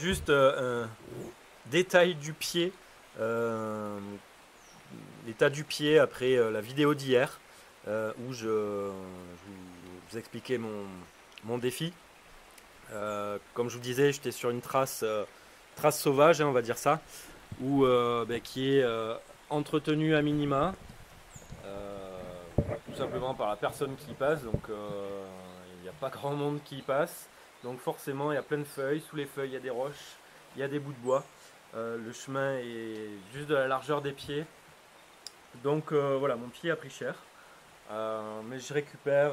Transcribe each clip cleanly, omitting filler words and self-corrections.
juste un détail du pied, l'état du pied après la vidéo d'hier, où vous expliquais mon défi. Comme je vous disais, j'étais sur une trace sauvage, hein, on va dire ça, qui est entretenue à minima, tout simplement par la personne qui y passe. Donc il n'y a pas grand monde qui y passe. Donc forcément, il y a plein de feuilles. Sous les feuilles, il y a des roches, il y a des bouts de bois. Le chemin est juste de la largeur des pieds. Donc voilà, mon pied a pris cher. Mais je récupère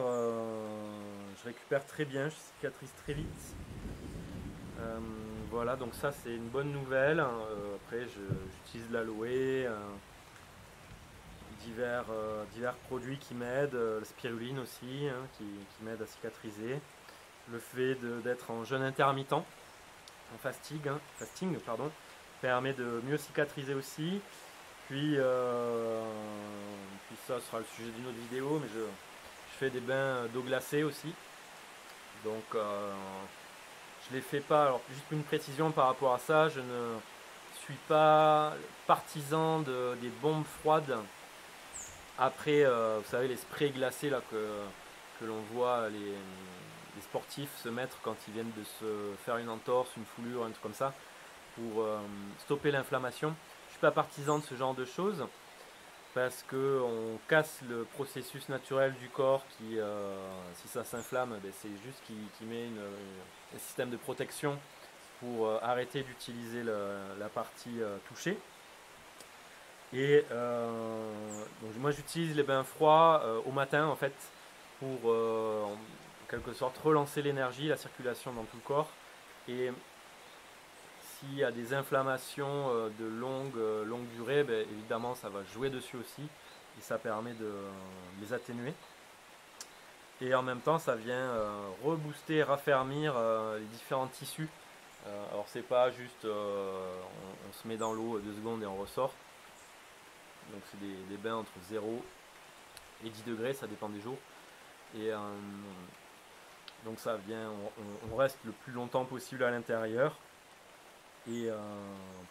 très bien, je cicatrise très vite. Euh, voilà, donc ça c'est une bonne nouvelle. Après, j'utilise l'aloe, divers produits qui m'aident, la spiruline aussi, hein, qui m'aide à cicatriser. Le fait d'être en jeûne intermittent, en fasting, pardon, permet de mieux cicatriser aussi. Puis ça sera le sujet d'une autre vidéo, mais je fais des bains d'eau glacée aussi. Donc je les fais pas. Alors juste une précision par rapport à ça, je ne suis pas partisan des bombes froides. Après, vous savez, les sprays glacés là, que l'on voit les sportifs se mettre quand ils viennent de se faire une entorse, une foulure, un truc comme ça, pour stopper l'inflammation. Je suis pas partisan de ce genre de choses parce qu'on casse le processus naturel du corps qui, si ça s'inflamme, c'est juste qui met un système de protection pour arrêter d'utiliser la partie touchée. Et donc moi j'utilise les bains froids au matin en fait pour en quelque sorte relancer l'énergie, la circulation dans tout le corps. Et s'il y a des inflammations de longue durée, évidemment ça va jouer dessus aussi et ça permet de les atténuer. Et en même temps ça vient rebooster, raffermir les différents tissus. Alors c'est pas juste on se met dans l'eau 2 secondes et on ressort. Donc c'est des bains entre 0 et 10 degrés, ça dépend des jours. Et donc ça vient, on reste le plus longtemps possible à l'intérieur. Et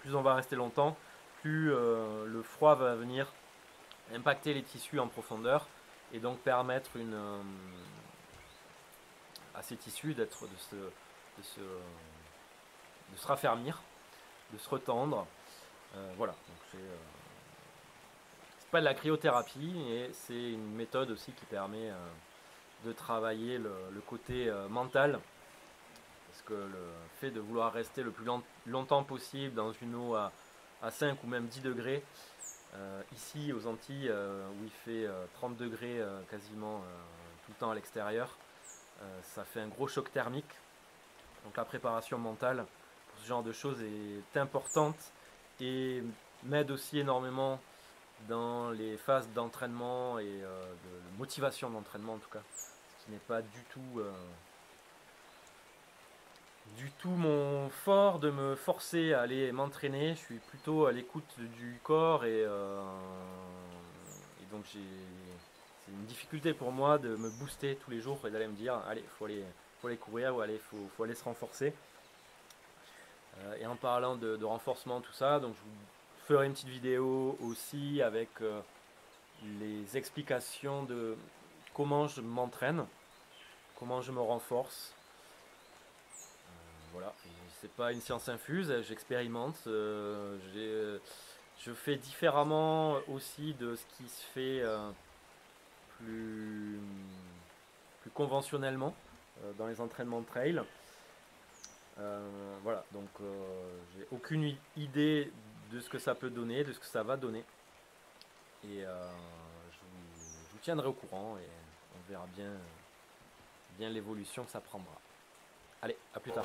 plus on va rester longtemps, plus le froid va venir impacter les tissus en profondeur et donc permettre à ces tissus de se raffermir, de se retendre. Voilà, donc c'est pas de la cryothérapie et c'est une méthode aussi qui permet de travailler le côté mental. Parce que le fait de vouloir rester le plus longtemps possible dans une eau à 5 ou même 10 degrés, ici aux Antilles où il fait 30 degrés quasiment tout le temps à l'extérieur, ça fait un gros choc thermique. Donc la préparation mentale pour ce genre de choses est importante et m'aide aussi énormément dans les phases d'entraînement et de motivation d'entraînement en tout cas, ce qui n'est pas du tout mon fort de me forcer à aller m'entraîner. Je suis plutôt à l'écoute du corps et donc c'est une difficulté pour moi de me booster tous les jours et d'aller me dire allez faut aller courir ou allez faut aller se renforcer. Et en parlant de renforcement tout ça, donc je vous ferai une petite vidéo aussi avec les explications de comment je m'entraîne, comment je me renforce. Voilà, c'est pas une science infuse, j'expérimente, je fais différemment aussi de ce qui se fait plus, plus conventionnellement dans les entraînements de trail. Voilà, donc j'ai aucune idée de ce que ça peut donner, de ce que ça va donner. Et je vous tiendrai au courant et on verra bien l'évolution que ça prendra. Allez, à plus tard.